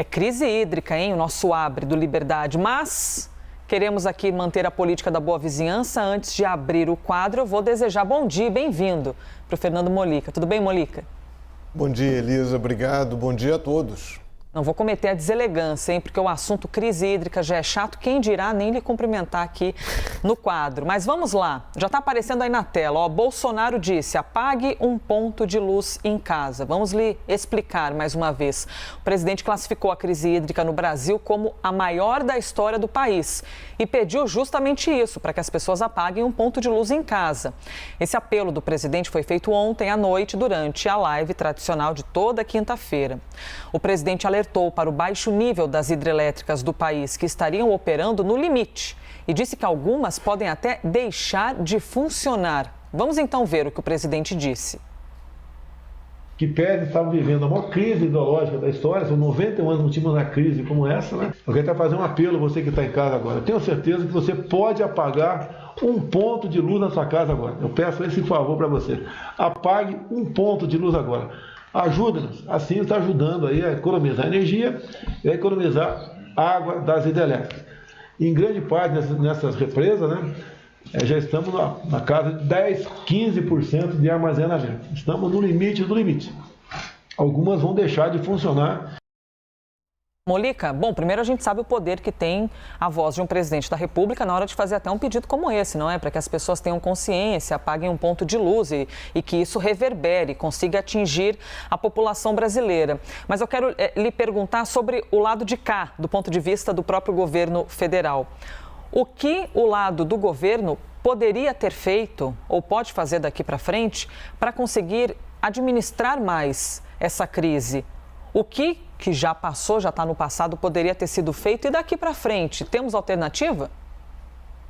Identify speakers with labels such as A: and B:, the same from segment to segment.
A: É crise hídrica, hein? O nosso Abre do Liberdade. Mas queremos aqui manter a política da boa vizinhança. Antes de abrir o quadro, eu vou desejar bom dia e bem-vindo para o Fernando Molica. Tudo bem, Molica?
B: Bom dia, Elisa. Obrigado. Bom dia a todos.
A: Não vou cometer a deselegância, hein? Porque o assunto crise hídrica já é chato. Quem dirá nem lhe cumprimentar aqui no quadro. Mas vamos lá. Já está aparecendo aí na tela. Ó, Bolsonaro disse, apague um ponto de luz em casa. Vamos lhe explicar mais uma vez. O presidente classificou a crise hídrica no Brasil como a maior da história do país. E pediu justamente isso, para que as pessoas apaguem um ponto de luz em casa. Esse apelo do presidente foi feito ontem à noite, durante a live tradicional de toda quinta-feira. O presidente alertou para o baixo nível das hidrelétricas do país, que estariam operando no limite, e disse que algumas podem até deixar de funcionar. Vamos então ver o que o presidente disse.
C: Que pese estavam vivendo a maior crise hidrológica da história, são 91 anos não tínhamos uma crise como essa, né? Eu quero até fazer um apelo a você que está em casa agora. Eu tenho certeza que você pode apagar um ponto de luz na sua casa agora. Eu peço esse favor para você. Apague um ponto de luz agora. Ajuda-nos, assim está ajudando aí a economizar energia e a economizar água das hidrelétricas. Em grande parte nessas represas, né, já estamos na casa de 10, 15% de armazenamento. Estamos no limite do limite. Algumas vão deixar de funcionar.
A: Molica, bom, primeiro a gente sabe o poder que tem a voz de um presidente da República na hora de fazer até um pedido como esse, não é? Para que as pessoas tenham consciência, apaguem um ponto de luz e que isso reverbere, consiga atingir a população brasileira. Mas eu quero lhe perguntar sobre o lado de cá, do ponto de vista do próprio governo federal. O que o lado do governo poderia ter feito ou pode fazer daqui para frente para conseguir administrar mais essa crise? O que já passou, já está no passado, poderia ter sido feito e daqui para frente, temos alternativa?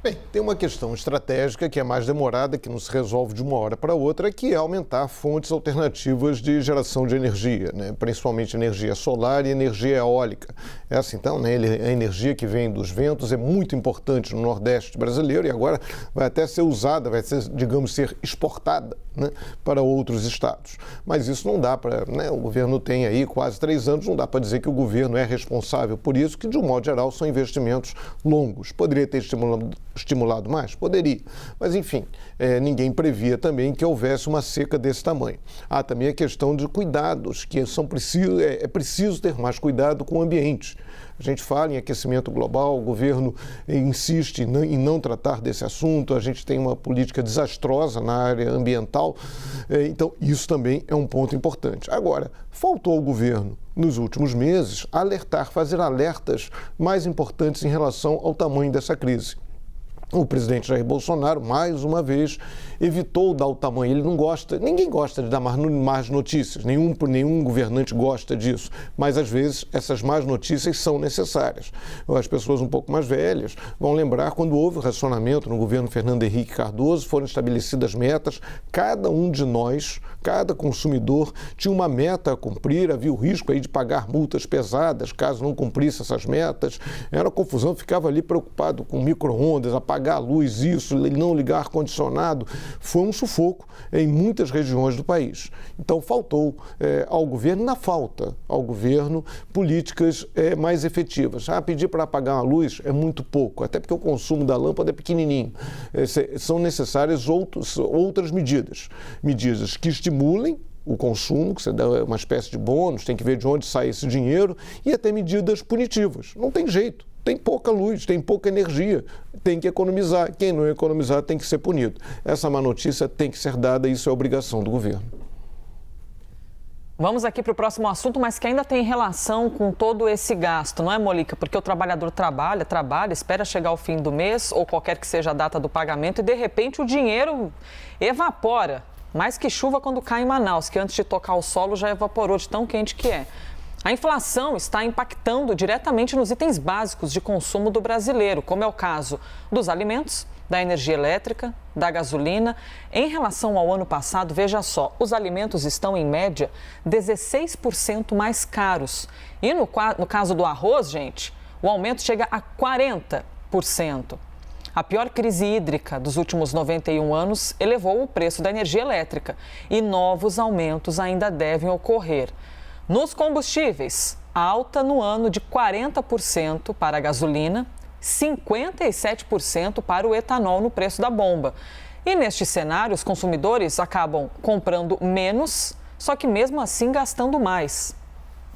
B: Bem, tem uma questão estratégica que é mais demorada, que não se resolve de uma hora para outra, que é aumentar fontes alternativas de geração de energia, né? Principalmente energia solar e energia eólica. Essa, então, né, a energia que vem dos ventos é muito importante no Nordeste brasileiro e agora vai até ser usada, vai ser, digamos, ser exportada, né, para outros estados. Mas isso não dá para, né, o governo tem aí quase 3 anos, não dá para dizer que o governo é responsável por isso, que de um modo geral são investimentos longos. Poderia ter estimulado mais? Poderia. Mas, enfim, ninguém previa também que houvesse uma seca desse tamanho. Há também a questão de cuidados, que é preciso ter mais cuidado com o ambiente. A gente fala em aquecimento global, o governo insiste em não tratar desse assunto, a gente tem uma política desastrosa na área ambiental, então isso também é um ponto importante. Agora, faltou ao governo, nos últimos meses, fazer alertas mais importantes em relação ao tamanho dessa crise. O presidente Jair Bolsonaro, mais uma vez, evitou dar o tamanho. Ele não gosta, ninguém gosta de dar más notícias, nenhum governante gosta disso, mas às vezes essas más notícias são necessárias. As pessoas um pouco mais velhas vão lembrar quando houve o racionamento no governo Fernando Henrique Cardoso, foram estabelecidas metas, cada um de nós, cada consumidor tinha uma meta a cumprir, havia o risco aí de pagar multas pesadas caso não cumprisse essas metas, era confusão, ficava ali preocupado com micro-ondas, apagar a luz, isso, não ligar ar-condicionado, foi um sufoco em muitas regiões do país. Então faltou ao governo, ao governo, políticas mais efetivas. Pedir para apagar uma luz é muito pouco, até porque o consumo da lâmpada é pequenininho. São necessárias outras medidas que estimulem o consumo, que você dá uma espécie de bônus, tem que ver de onde sai esse dinheiro, e até medidas punitivas. Não tem jeito. Tem pouca luz, tem pouca energia, tem que economizar. Quem não economizar tem que ser punido. Essa má notícia tem que ser dada e isso é obrigação do governo.
A: Vamos aqui para o próximo assunto, mas que ainda tem relação com todo esse gasto, não é, Molica? Porque o trabalhador trabalha, espera chegar o fim do mês ou qualquer que seja a data do pagamento e, de repente, o dinheiro evapora. Mais que chuva quando cai em Manaus, que antes de tocar o solo já evaporou de tão quente que é. A inflação está impactando diretamente nos itens básicos de consumo do brasileiro, como é o caso dos alimentos, da energia elétrica, da gasolina. Em relação ao ano passado, veja só, os alimentos estão, em média, 16% mais caros. E no caso do arroz, gente, o aumento chega a 40%. A pior crise hídrica dos últimos 91 anos elevou o preço da energia elétrica e novos aumentos ainda devem ocorrer. Nos combustíveis, alta no ano de 40% para a gasolina, 57% para o etanol no preço da bomba. E neste cenário, os consumidores acabam comprando menos, só que mesmo assim gastando mais.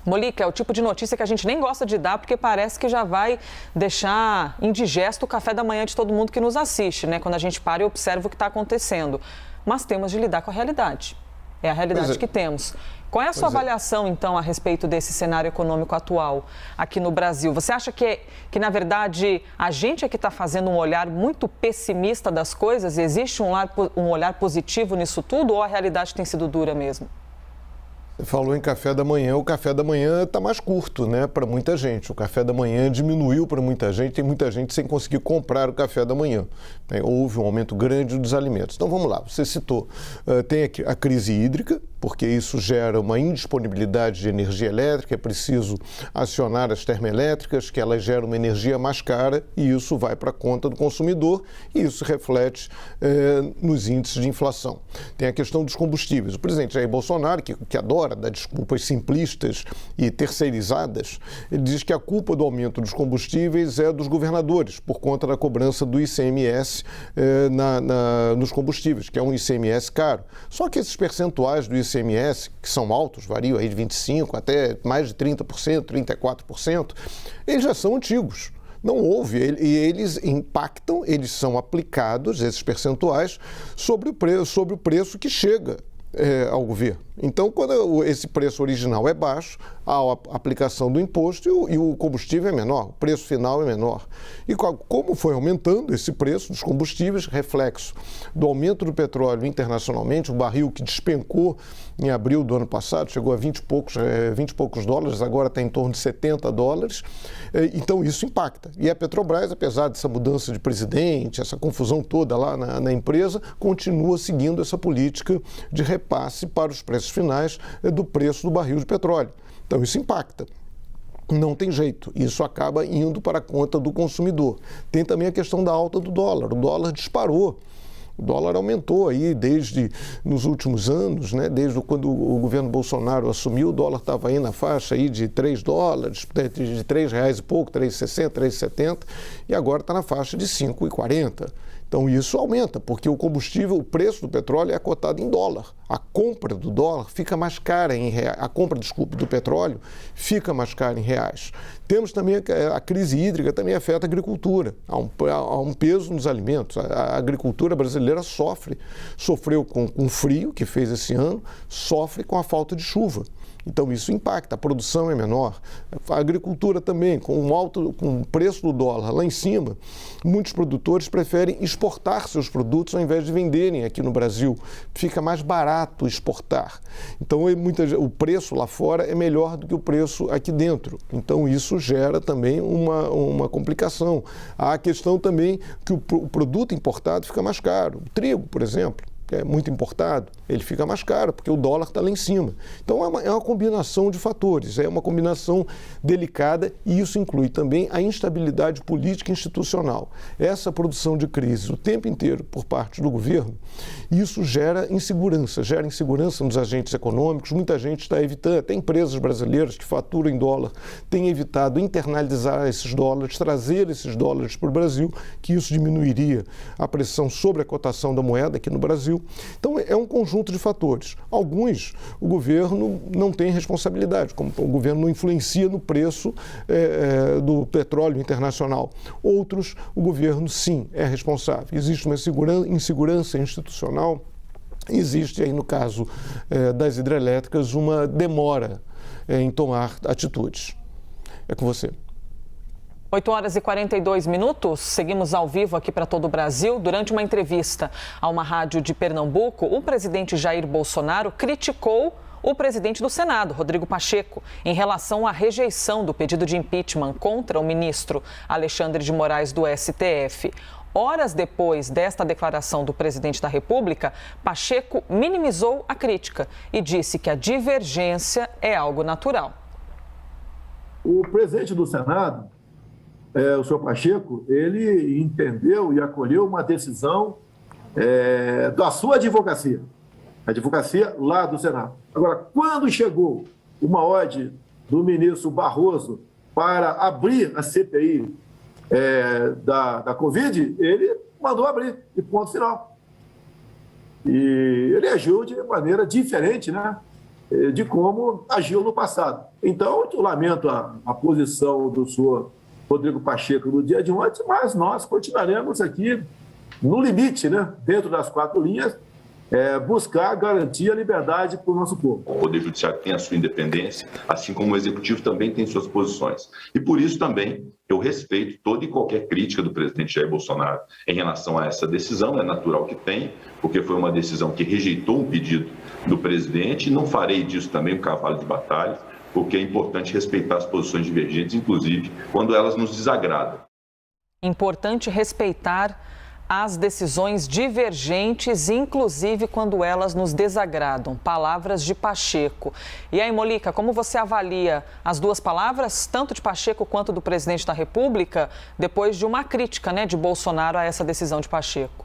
A: Molica, é o tipo de notícia que a gente nem gosta de dar, porque parece que já vai deixar indigesto o café da manhã de todo mundo que nos assiste, né? Quando a gente para e observa o que está acontecendo. Mas temos de lidar com a realidade. É a realidade que temos. Qual é a sua avaliação, então, a respeito desse cenário econômico atual aqui no Brasil? Você acha que na verdade, a gente é que está fazendo um olhar muito pessimista das coisas? Existe um olhar positivo nisso tudo ou a realidade tem sido dura mesmo?
B: Você falou em café da manhã, o café da manhã está mais curto, né, para muita gente. O café da manhã diminuiu para muita gente, tem muita gente sem conseguir comprar o café da manhã. Houve um aumento grande dos alimentos. Então vamos lá, você citou, tem aqui a crise hídrica, porque isso gera uma indisponibilidade de energia elétrica, é preciso acionar as termoelétricas, que elas geram uma energia mais cara e isso vai para a conta do consumidor e isso reflete nos índices de inflação. Tem a questão dos combustíveis. O presidente Jair Bolsonaro, que adora dar desculpas simplistas e terceirizadas, ele diz que a culpa do aumento dos combustíveis é dos governadores, por conta da cobrança do ICMS nos combustíveis, que é um ICMS caro. Só que esses percentuais do ICMS, que são altos, variam aí de 25% até mais de 30%, 34%, eles já são antigos. Não houve, e eles impactam, eles são aplicados, esses percentuais, sobre o preço que chega ao governo. Então, quando esse preço original é baixo, há a aplicação do imposto e o combustível é menor, o preço final é menor. E como foi aumentando esse preço dos combustíveis, reflexo do aumento do petróleo internacionalmente, o barril que despencou em abril do ano passado, chegou a 20 e poucos dólares, agora está em torno de 70 dólares, então isso impacta. E a Petrobras, apesar dessa mudança de presidente, essa confusão toda lá na empresa, continua seguindo essa política de repasse para os preços finais do preço do barril de petróleo. Então isso impacta. Não tem jeito, isso acaba indo para a conta do consumidor. Tem também a questão da alta do dólar, o dólar disparou. O dólar aumentou aí desde nos últimos anos, né? Desde quando o governo Bolsonaro assumiu, o dólar estava aí na faixa aí de 3 dólares, de R$3 e pouco, 3,60, 3,70, e agora está na faixa de 5,40. Então isso aumenta, porque o combustível, o preço do petróleo é cotado em dólar. A compra do dólar fica mais cara em reais. A compra, do petróleo fica mais cara em reais. Temos também a crise hídrica, também afeta a agricultura. Há um peso nos alimentos. A agricultura brasileira sofreu com o frio que fez esse ano, sofre com a falta de chuva. Então isso impacta, a produção é menor. A agricultura também, com o preço do dólar lá em cima, muitos produtores preferem exportar seus produtos ao invés de venderem aqui no Brasil. Fica mais barato exportar. Então o preço lá fora é melhor do que o preço aqui dentro. Então isso gera também uma complicação. Há a questão também que o produto importado fica mais caro. O trigo, por exemplo, que é muito importado, ele fica mais caro, porque o dólar está lá em cima. Então é uma combinação de fatores, é uma combinação delicada e isso inclui também a instabilidade política e institucional. Essa produção de crise o tempo inteiro por parte do governo, isso gera insegurança nos agentes econômicos, muita gente está evitando, até empresas brasileiras que faturam em dólar, têm evitado internalizar esses dólares, trazer esses dólares para o Brasil, que isso diminuiria a pressão sobre a cotação da moeda aqui no Brasil. Então é um conjunto de fatores. Alguns o governo não tem responsabilidade, como o governo não influencia no preço do petróleo internacional. Outros o governo sim é responsável. Existe uma insegurança institucional, existe aí no caso das hidrelétricas uma demora em tomar atitudes. É com você.
A: 8h42, seguimos ao vivo aqui para todo o Brasil. Durante uma entrevista a uma rádio de Pernambuco, o presidente Jair Bolsonaro criticou o presidente do Senado, Rodrigo Pacheco, em relação à rejeição do pedido de impeachment contra o ministro Alexandre de Moraes do STF. Horas depois desta declaração do presidente da República, Pacheco minimizou a crítica e disse que a divergência é algo natural.
D: O presidente do Senado, o senhor Pacheco, ele entendeu e acolheu uma decisão da sua advocacia, a advocacia lá do Senado. Agora, quando chegou uma ode do ministro Barroso para abrir a CPI da Covid, ele mandou abrir, e ponto final. E ele agiu de maneira diferente, né, de como agiu no passado. Então, eu lamento a posição do senhor Rodrigo Pacheco no dia de ontem, mas nós continuaremos aqui no limite, né, dentro das 4 linhas, buscar garantir a liberdade para o nosso povo.
E: O Poder Judiciário tem a sua independência, assim como o Executivo também tem suas posições. E por isso também eu respeito toda e qualquer crítica do presidente Jair Bolsonaro em relação a essa decisão, é natural que tem, porque foi uma decisão que rejeitou um pedido do presidente, e não farei disso também um cavalo de batalha, porque é importante respeitar as posições divergentes, inclusive quando elas nos desagradam.
A: Importante respeitar as decisões divergentes, inclusive quando elas nos desagradam. Palavras de Pacheco. E aí, Mollica, como você avalia as duas palavras, tanto de Pacheco quanto do presidente da República, depois de uma crítica, né, de Bolsonaro a essa decisão de Pacheco?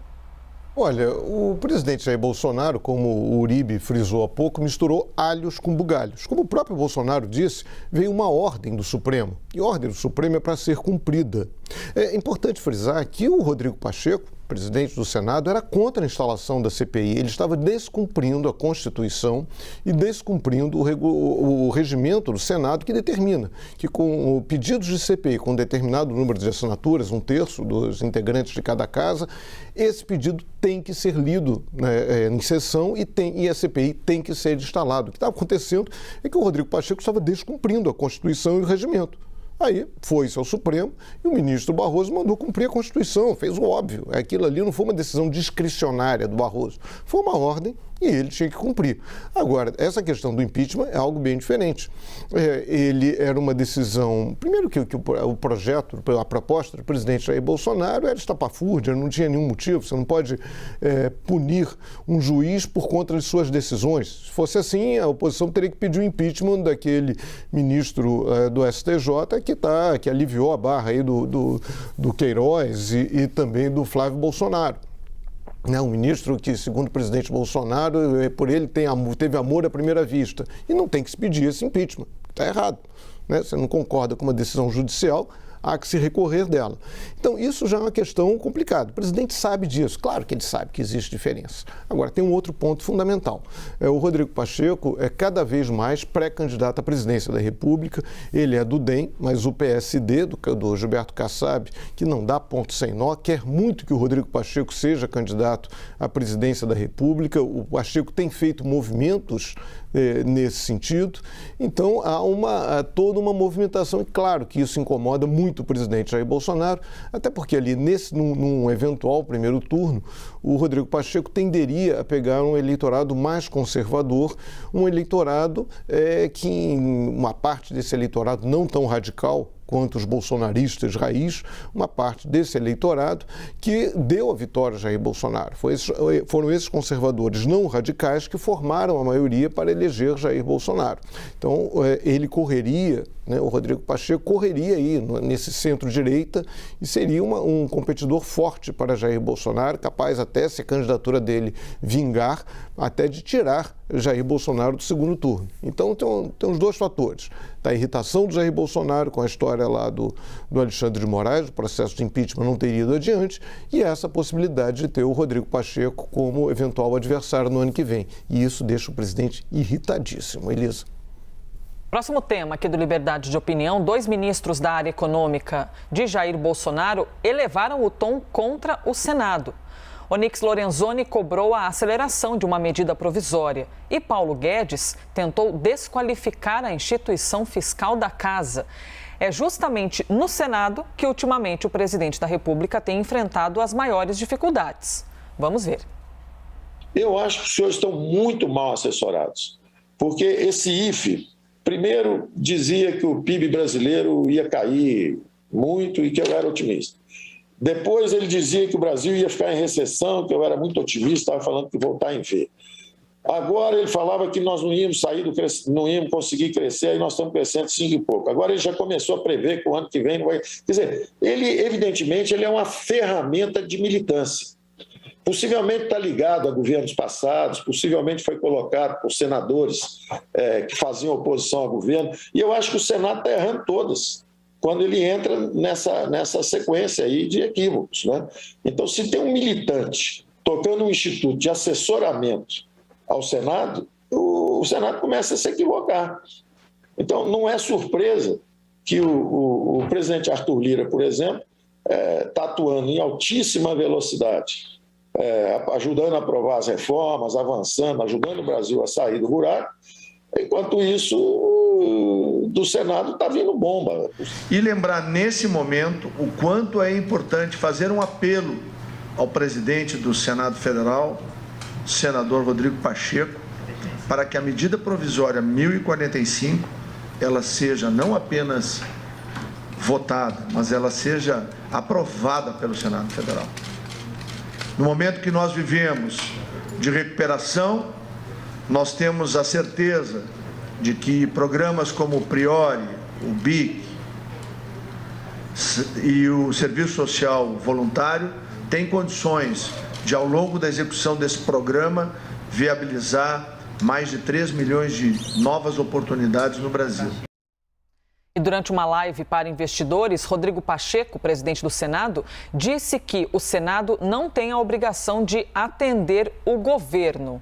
B: Olha, o presidente Jair Bolsonaro, como o Uribe frisou há pouco, misturou alhos com bugalhos. Como o próprio Bolsonaro disse, veio uma ordem do Supremo. E a ordem do Supremo é para ser cumprida. É importante frisar que o Rodrigo Pacheco, presidente do Senado, era contra a instalação da CPI. Ele estava descumprindo a Constituição e descumprindo o regimento do Senado, que determina que com pedidos de CPI com determinado número de assinaturas, 1/3 dos integrantes de cada casa, esse pedido tem que ser lido, né, em sessão e a CPI tem que ser instalada. O que estava acontecendo é que o Rodrigo Pacheco estava descumprindo a Constituição e o regimento. Aí foi-se ao Supremo e o ministro Barroso mandou cumprir a Constituição, fez o óbvio. Aquilo ali não foi uma decisão discricionária do Barroso, foi uma ordem e ele tinha que cumprir. Agora, essa questão do impeachment é algo bem diferente. Ele era uma decisão... Primeiro que o projeto, a proposta do presidente Jair Bolsonaro era estapafúrdia, não tinha nenhum motivo. Você não pode punir um juiz por conta de suas decisões. Se fosse assim, a oposição teria que pedir o impeachment daquele ministro do STJ que aliviou a barra aí do Queiroz e também do Flávio Bolsonaro. Um ministro que, segundo o presidente Bolsonaro, por ele teve amor à primeira vista. E não tem que se pedir esse impeachment. Está errado. Né? Você não concorda com uma decisão judicial, há que se recorrer dela. Então, isso já é uma questão complicada. O presidente sabe disso. Claro que ele sabe que existe diferença. Agora, tem um outro ponto fundamental. O Rodrigo Pacheco é cada vez mais pré-candidato à presidência da República. Ele é do DEM, mas o PSD, do Gilberto Kassab, que não dá ponto sem nó, quer muito que o Rodrigo Pacheco seja candidato à presidência da República. O Pacheco tem feito movimentos nesse sentido. Então, há toda uma movimentação, e claro que isso incomoda muito o presidente Jair Bolsonaro, até porque ali, num eventual primeiro turno, o Rodrigo Pacheco tenderia a pegar um eleitorado mais conservador, um eleitorado que, uma parte desse eleitorado não tão radical quanto os bolsonaristas raiz, uma parte desse eleitorado que deu a vitória a Jair Bolsonaro. Foram esses conservadores não radicais que formaram a maioria para eleger Jair Bolsonaro. Então, ele correria, né, o Rodrigo Pacheco correria aí nesse centro-direita e seria um competidor forte para Jair Bolsonaro, capaz até, se a candidatura dele vingar, até de tirar Jair Bolsonaro do segundo turno. Então, tem os dois fatores. Da irritação do Jair Bolsonaro com a história lá do Alexandre de Moraes, o processo de impeachment não teria ido adiante, e essa possibilidade de ter o Rodrigo Pacheco como eventual adversário no ano que vem. E isso deixa o presidente irritadíssimo. Elisa.
A: Próximo tema aqui do Liberdade de Opinião, 2 ministros da área econômica de Jair Bolsonaro elevaram o tom contra o Senado. Onyx Lorenzoni cobrou a aceleração de uma medida provisória e Paulo Guedes tentou desqualificar a instituição fiscal da Casa. É justamente no Senado que, ultimamente, o presidente da República tem enfrentado as maiores dificuldades. Vamos ver.
F: Eu acho que os senhores estão muito mal assessorados, porque esse IFE, primeiro, dizia que o PIB brasileiro ia cair muito e que eu era otimista. Depois ele dizia que o Brasil ia ficar em recessão, que eu era muito otimista, estava falando que voltar em V. Agora ele falava que nós não íamos sair não íamos conseguir crescer, aí nós estamos crescendo 5 e pouco. Agora ele já começou a prever que o ano que vem não vai... Quer dizer, ele, evidentemente, ele é uma ferramenta de militância. possivelmente está ligado a governos passados, possivelmente foi colocado por senadores que faziam oposição ao governo, e eu acho que o Senado está errando todas, quando ele entra nessa sequência aí de equívocos, né? Então, se tem um militante tocando um instituto de assessoramento ao Senado, o Senado começa a se equivocar. Então, não é surpresa que o presidente Arthur Lira, por exemplo, está atuando em altíssima velocidade, ajudando a aprovar as reformas, avançando, ajudando o Brasil a sair do buraco. Enquanto isso, do Senado está vindo bomba.
G: E lembrar nesse momento o quanto é importante fazer um apelo ao presidente do Senado Federal, senador Rodrigo Pacheco, para que a medida provisória 1045 ela seja não apenas votada, mas ela seja aprovada pelo Senado Federal. No momento que nós vivemos de recuperação, nós temos a certeza de que programas como o Priori, o BIC e o Serviço Social Voluntário têm condições de, ao longo da execução desse programa, viabilizar mais de 3 milhões de novas oportunidades no Brasil.
A: E durante uma live para investidores, Rodrigo Pacheco, presidente do Senado, disse que o Senado não tem a obrigação de atender o governo.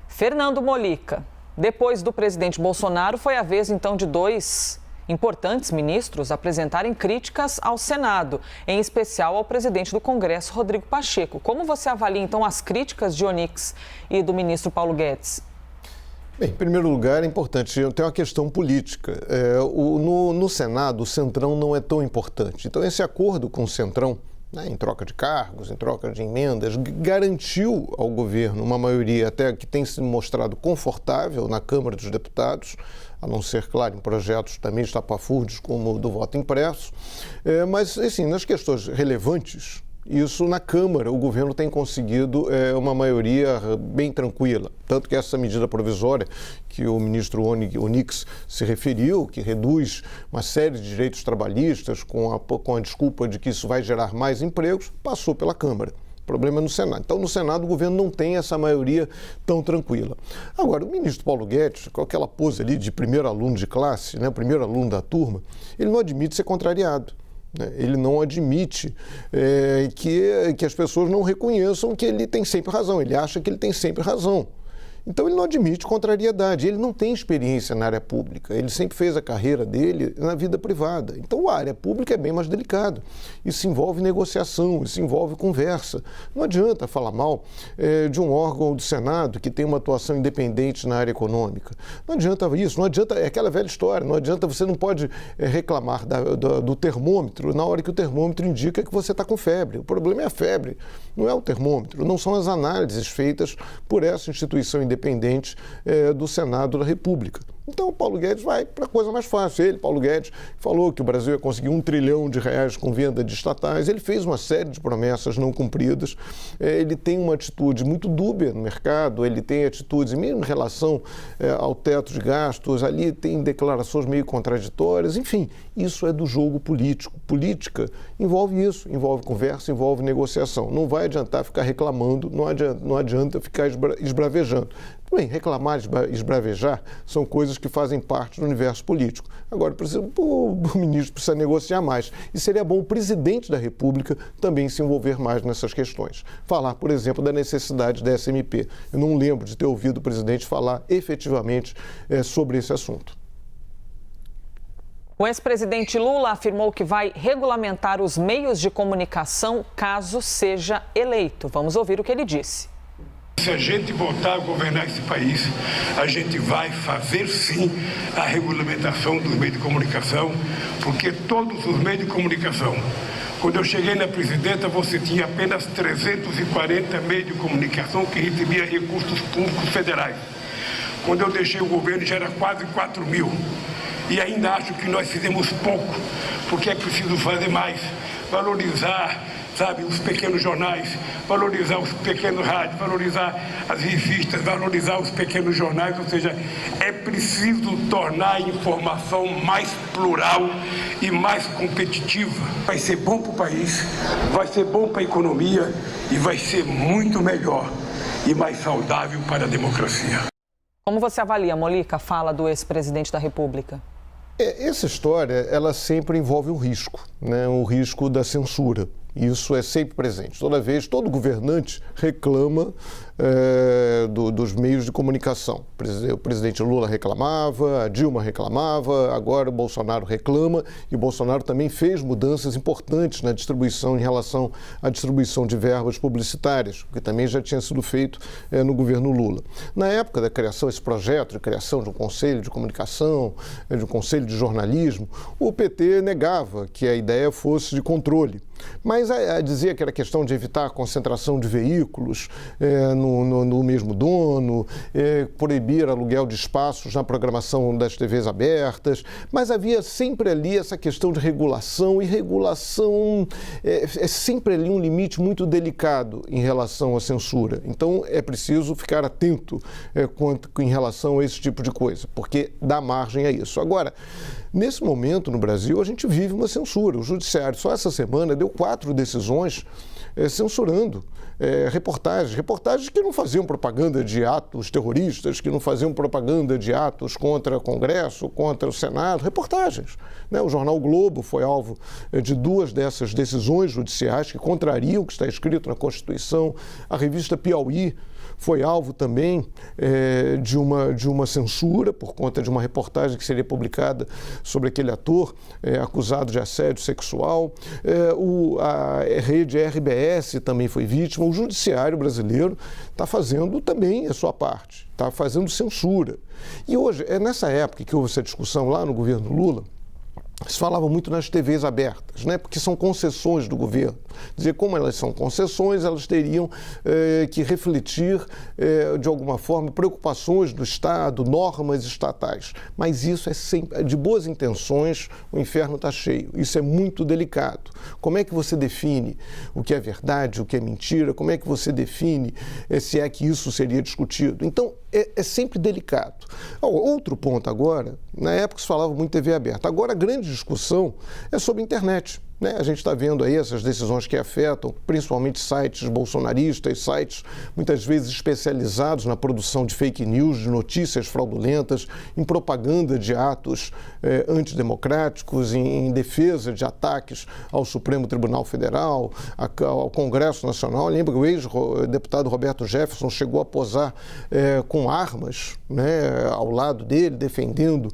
A: Fernando Molica, depois do presidente Bolsonaro, foi a vez então de 2 importantes ministros apresentarem críticas ao Senado, em especial ao presidente do Congresso, Rodrigo Pacheco. Como você avalia então as críticas de Onyx e do ministro Paulo Guedes?
B: Bem, em primeiro lugar, é importante, tem uma questão política. No Senado, o Centrão não é tão importante. Então, esse acordo com o Centrão, né, em troca de cargos, em troca de emendas, garantiu ao governo uma maioria até que tem se mostrado confortável na Câmara dos Deputados, a não ser, claro, em projetos também estapafúrdios como o do voto impresso. Mas, assim, nas questões relevantes, isso na Câmara o governo tem conseguido uma maioria bem tranquila. Tanto que essa medida provisória que o ministro Onyx se referiu, que reduz uma série de direitos trabalhistas com a desculpa de que isso vai gerar mais empregos, passou pela Câmara. O problema é no Senado. Então, no Senado, o governo não tem essa maioria tão tranquila. Agora, o ministro Paulo Guedes, com aquela pose ali de primeiro aluno de classe, né, primeiro aluno da turma, ele não admite ser contrariado. Ele não admite que as pessoas não reconheçam que ele tem sempre razão. Ele acha que ele tem sempre razão. Então, ele não admite contrariedade. Ele não tem experiência na área pública. Ele sempre fez a carreira dele na vida privada. Então, a área pública é bem mais delicada. Isso envolve negociação, isso envolve conversa. Não adianta falar mal de um órgão do Senado que tem uma atuação independente na área econômica. Não adianta isso. Não adianta, é aquela velha história. Não adianta, você não pode reclamar do termômetro na hora que o termômetro indica que você está com febre. O problema é a febre, não é o termômetro. Não são as análises feitas por essa instituição independente do Senado da República. Então, o Paulo Guedes vai para a coisa mais fácil. Ele, Paulo Guedes, falou que o Brasil ia conseguir R$1 trilhão com venda de estatais. Ele fez uma série de promessas não cumpridas. Ele tem uma atitude muito dúbia no mercado. Ele tem atitudes, mesmo em relação ao teto de gastos, ali tem declarações meio contraditórias. Enfim, isso é do jogo político. Política envolve isso, envolve conversa, envolve negociação. Não vai adiantar ficar reclamando, não adianta ficar esbravejando. Bem, reclamar, esbravejar são coisas que fazem parte do universo político. Agora, o ministro precisa negociar mais. E seria bom o presidente da República também se envolver mais nessas questões. Falar, por exemplo, da necessidade da SMP. Eu não lembro de ter ouvido o presidente falar efetivamente sobre esse assunto.
A: O ex-presidente Lula afirmou que vai regulamentar os meios de comunicação caso seja eleito. Vamos ouvir o que ele disse.
H: Se a gente voltar a governar esse país, a gente vai fazer sim a regulamentação dos meios de comunicação, porque todos os meios de comunicação, quando eu cheguei na presidenta, você tinha apenas 340 meios de comunicação que recebiam recursos públicos federais. Quando eu deixei o governo já era quase 4 mil. E ainda acho que nós fizemos pouco, porque é preciso fazer mais, valorizar, sabe, os pequenos jornais, valorizar os pequenos rádios, valorizar as revistas, valorizar os pequenos jornais, ou seja, é preciso tornar a informação mais plural e mais competitiva. Vai ser bom para o país, vai ser bom para a economia e vai ser muito melhor e mais saudável para a democracia.
A: Como você avalia, Mollica, a fala do ex-presidente da República?
B: Essa história, ela sempre envolve um risco, né? O risco da censura. Isso é sempre presente. Toda vez, todo governante reclama dos meios de comunicação. O presidente Lula reclamava, a Dilma reclamava, agora o Bolsonaro reclama, e o Bolsonaro também fez mudanças importantes na distribuição em relação à distribuição de verbas publicitárias, que também já tinha sido feito no governo Lula. Na época da criação, esse projeto de criação de um conselho de comunicação, de um conselho de jornalismo, o PT negava que a ideia fosse de controle. Mas dizia que era questão de evitar a concentração de veículos no mesmo dono, proibir aluguel de espaços na programação das TVs abertas, mas havia sempre ali essa questão de regulação, e regulação é sempre ali um limite muito delicado em relação à censura. Então é preciso ficar atento em relação a esse tipo de coisa, porque dá margem a isso. Agora, nesse momento no Brasil, a gente vive uma censura. O Judiciário, só essa semana, deu 4 decisões censurando reportagens que não faziam propaganda de atos terroristas, que não faziam propaganda de atos contra o Congresso, contra o Senado, reportagens. Né? O jornal o Globo foi alvo de 2 dessas decisões judiciais que contrariam o que está escrito na Constituição. A revista Piauí foi alvo também de uma censura por conta de uma reportagem que seria publicada sobre aquele ator acusado de assédio sexual. A rede RBS também foi vítima. O judiciário brasileiro está fazendo também a sua parte, está fazendo censura. E hoje, nessa época que houve essa discussão lá no governo Lula, se falava muito nas TVs abertas, né? Porque são concessões do governo. Dizer, como elas são concessões, elas teriam que refletir, de alguma forma, preocupações do Estado, normas estatais. Mas isso é sempre, de boas intenções, o inferno está cheio. Isso é muito delicado. Como é que você define o que é verdade, o que é mentira? Como é que você define se é que isso seria discutido? Então, é sempre delicado. Outro ponto agora, na época se falava muito TV aberta. Agora a grande discussão é sobre a internet. Né? A gente está vendo aí essas decisões que afetam principalmente sites bolsonaristas, sites muitas vezes especializados na produção de fake news, de notícias fraudulentas, em propaganda de atos antidemocráticos, em defesa de ataques ao Supremo Tribunal Federal, ao Congresso Nacional. Lembra que o ex-deputado Roberto Jefferson chegou a posar com armas, né, ao lado dele, defendendo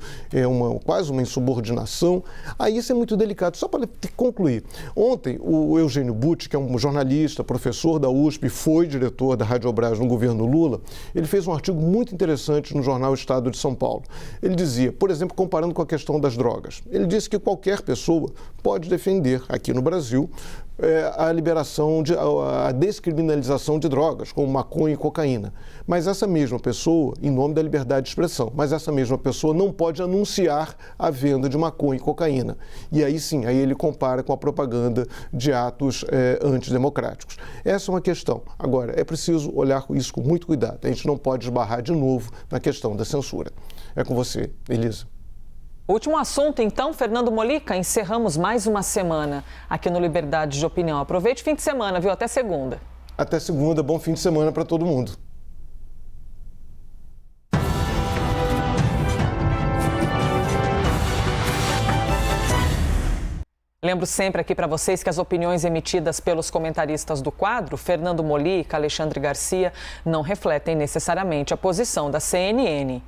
B: quase uma insubordinação. Aí isso é muito delicado. Só para concluir, ontem o Eugênio Butti, que é um jornalista, professor da USP, foi diretor da Radiobras no governo Lula, ele fez um artigo muito interessante no jornal Estado de São Paulo. Ele dizia, por exemplo, comparando com a questão das drogas, ele disse que qualquer pessoa pode defender, aqui no Brasil, a liberação, a descriminalização de drogas, como maconha e cocaína. Mas essa mesma pessoa, em nome da liberdade de expressão, mas essa mesma pessoa não pode anunciar a venda de maconha e cocaína. E aí sim, aí ele compara com a propaganda de atos antidemocráticos. Essa é uma questão. Agora, é preciso olhar isso com muito cuidado. A gente não pode esbarrar de novo na questão da censura. É com você, Elisa.
A: Último assunto, então, Fernando Mollica, encerramos mais uma semana aqui no Liberdade de Opinião. Aproveite o fim de semana, viu? Até segunda.
B: Até segunda, bom fim de semana para todo mundo.
A: Lembro sempre aqui para vocês que as opiniões emitidas pelos comentaristas do quadro, Fernando Mollica, Alexandre Garcia, não refletem necessariamente a posição da CNN.